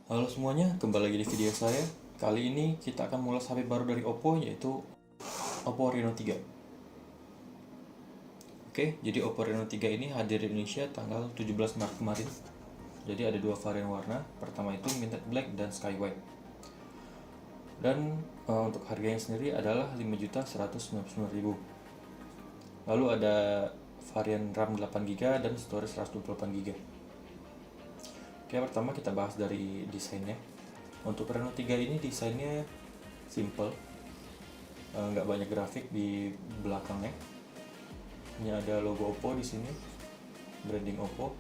Halo semuanya, kembali lagi di video saya. Kali ini kita akan mengulas HP baru dari Oppo, yaitu Oppo Reno 3. Oke, jadi Oppo Reno 3 ini hadir di Indonesia tanggal 17 Maret kemarin. Jadi ada dua varian warna, pertama itu Minted Black dan Sky White. Dan untuk harganya sendiri adalah 5.199.000. Lalu ada varian RAM 8GB dan storage 128GB. Oke, pertama kita bahas dari desainnya. Untuk Reno 3 ini desainnya simple, nggak banyak grafik di belakangnya. Ini ada logo Oppo di sini, branding Oppo.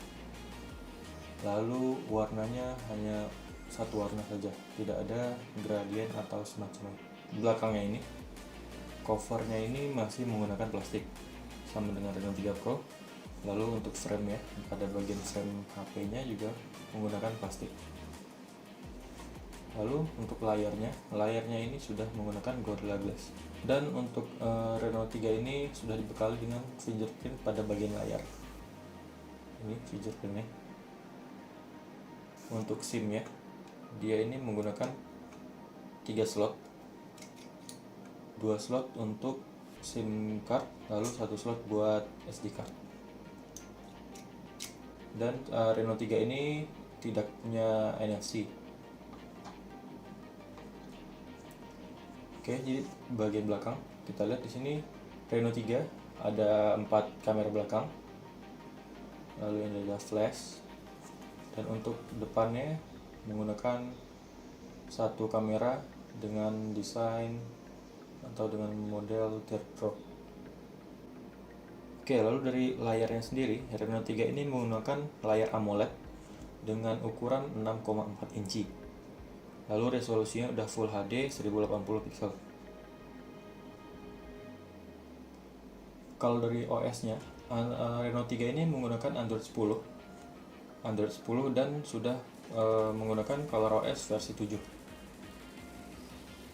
Lalu warnanya hanya satu warna saja, tidak ada gradien atau semacamnya. Belakangnya ini, covernya ini masih menggunakan plastik, sama dengan Reno 3 Pro. Lalu untuk frame ya, pada bagian frame HP-nya juga menggunakan plastik. Lalu untuk layarnya ini sudah menggunakan Gorilla Glass. Dan untuk Reno 3 ini sudah dibekali dengan fingerprint pada bagian layar. Ini fingerprintnya. Untuk SIM ya, dia ini menggunakan 3 slot. 2 slot untuk SIM card, lalu 1 slot buat SD card. Dan Reno 3 ini tidak punya NFC. Oke, jadi bagian belakang kita lihat di sini Reno 3 ada 4 kamera belakang. Lalu ini ada flash. Dan untuk depannya menggunakan satu kamera dengan desain atau dengan model teardrop. Oke, lalu dari layarnya sendiri, Reno 3 ini menggunakan layar AMOLED dengan ukuran 6,4 inci. Lalu resolusinya udah Full HD 1080 pixel. Kalau dari OS-nya, Reno 3 ini menggunakan Android 10 dan sudah menggunakan ColorOS versi 7.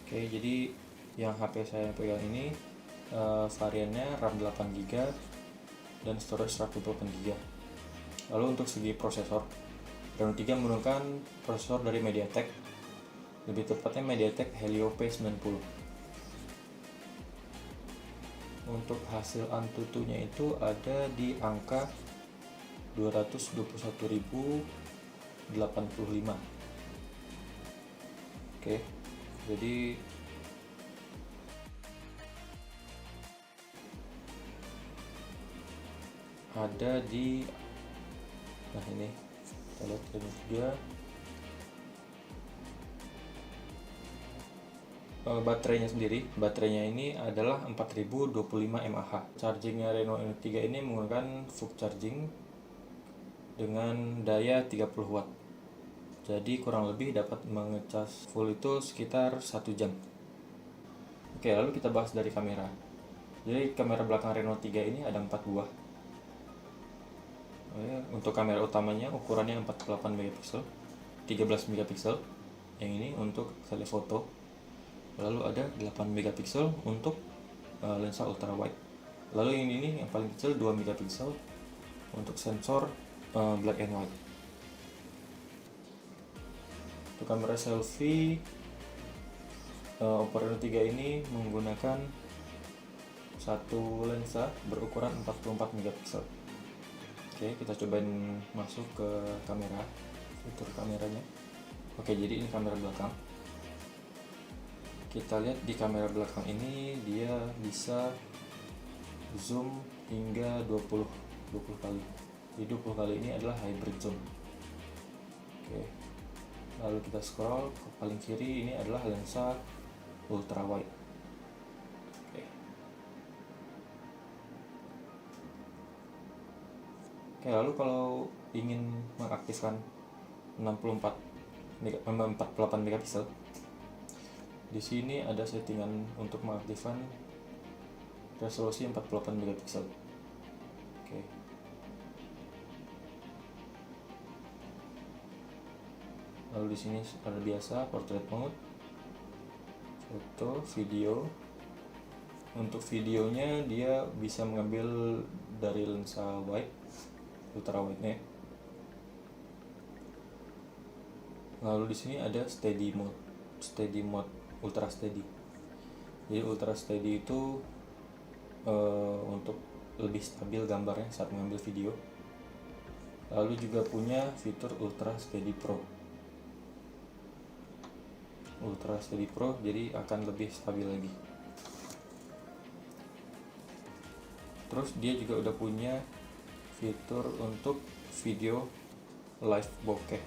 Oke, jadi yang HP saya pegang ini variannya RAM 8GB dan storage 128GB. Lalu untuk segi prosesor, Reno 3 menggunakan prosesor dari MediaTek, lebih tepatnya MediaTek Helio P90. Untuk hasil Antutunya itu ada di angka 221.085. Oke, jadi ada di, nah ini kita lihat Reno 3. Baterainya ini adalah 4025 mAh. Chargingnya Reno 3 ini menggunakan fast charging dengan daya 30 watt. Jadi kurang lebih dapat mengecas full itu sekitar 1 jam. Oke, lalu kita bahas dari kamera. Jadi kamera belakang Reno 3 ini ada 4 buah. Untuk kamera utamanya ukurannya 48 megapiksel, 13 megapiksel. Yang ini untuk telefoto. Lalu ada 8 megapiksel untuk lensa ultra wide. Lalu ini yang paling kecil 2 megapiksel untuk sensor black and white. Untuk kamera selfie, Oppo Reno 3 ini menggunakan satu lensa berukuran 44 megapiksel. Oke, kita cobain masuk ke kamera, fitur kameranya. Oke, jadi ini kamera belakang. Kita lihat di kamera belakang ini dia bisa zoom hingga 20 kali. Jadi 20 kali ini adalah hybrid zoom. Oke. Lalu kita scroll ke paling kiri, ini adalah lensa ultra wide. Oke. Oke, lalu kalau ingin mengaktifkan 48 megapiksel, di sini ada settingan untuk mengaktifkan resolusi 48 megapiksel. Oke. Lalu di sini ada biasa portrait mode, foto, video. Untuk videonya dia bisa mengambil dari lensa wide, ultra wide nya. Lalu di sini ada steady mode ultra steady. Jadi ultra steady itu untuk lebih stabil gambarnya saat mengambil video. Lalu juga punya fitur ultra steady pro. Jadi akan lebih stabil lagi. Terus dia juga udah punya fitur untuk video live bokeh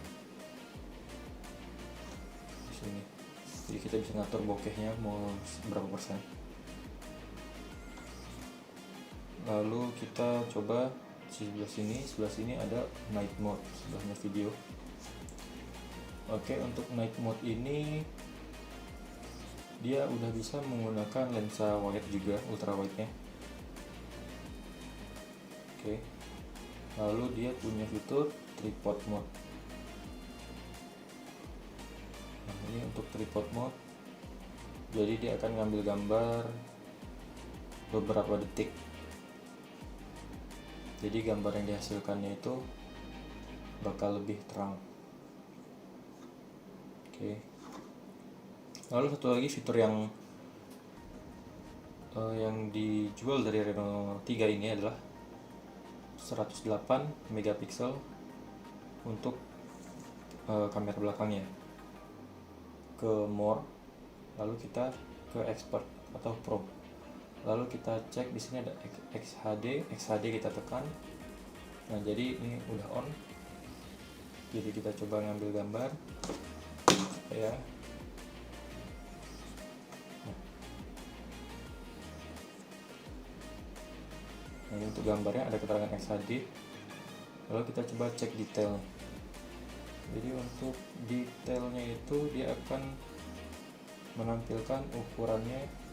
di sini. Jadi kita bisa ngatur bokehnya mau berapa persen. Lalu kita coba sebelah sini ada night mode, sebelahnya video. Oke, untuk night mode ini dia udah bisa menggunakan lensa wide juga, ultra wide nya. Oke, lalu dia punya fitur tripod mode. Nah, ini untuk tripod mode, jadi dia akan ngambil gambar beberapa detik. Jadi gambar yang dihasilkannya itu bakal lebih terang. Oke. Lalu satu lagi fitur yang dijual dari Reno 3 ini adalah 108 megapiksel untuk kamera belakangnya. Ke more, lalu kita ke expert atau pro. Lalu kita cek di sini ada XHD kita tekan. Nah, jadi ini udah on. Jadi kita coba ngambil gambar ya. Nah, ini untuk gambarnya ada keterangan XHD. Lalu kita coba cek detail. Jadi untuk detailnya itu dia akan menampilkan ukurannya.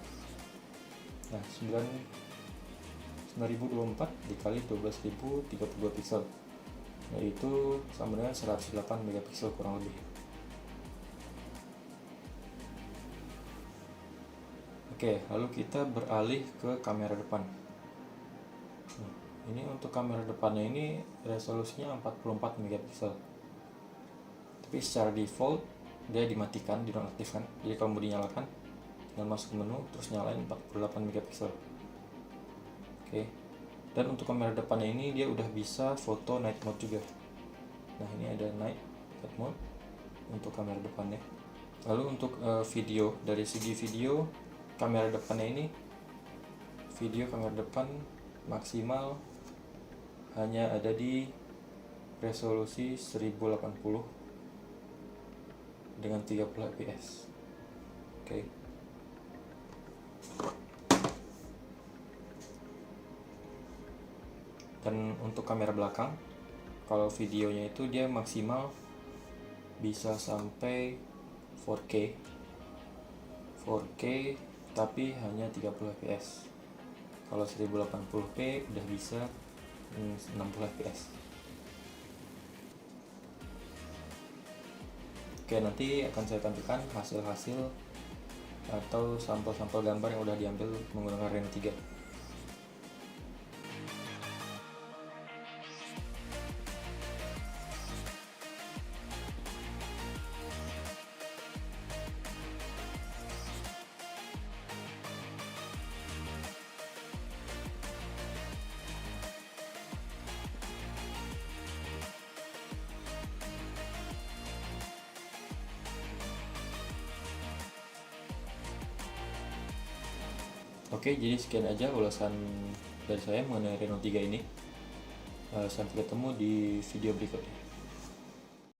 Nah, 9024 dikali 12032 pixel, yaitu sama dengan 108 megapiksel kurang lebih. Oke, lalu kita beralih ke kamera depan. Nah, ini untuk kamera depannya ini resolusinya 44 megapiksel. Tapi secara default dia dimatikan, dinonaktifkan. Jadi kalau mau dinyalakan, tinggal masuk ke menu terus nyalain 48 megapiksel. Oke. Dan untuk kamera depannya ini dia udah bisa foto night mode juga. Nah, ini ada night mode untuk kamera depannya. Lalu untuk video, dari segi video kamera depannya ini, video kamera depan maksimal hanya ada di resolusi 1080 dengan 30 fps. Oke. Dan untuk kamera belakang, kalau videonya itu dia maksimal bisa sampai 4K tapi hanya 30 fps. Kalau 1080p udah bisa 60 fps. Oke, nanti akan saya tampilkan hasil-hasil atau sampel-sampel gambar yang udah diambil menggunakan Reno 3. Oke, jadi sekian aja ulasan dari saya mengenai Reno 3 ini. Sampai ketemu di video berikutnya.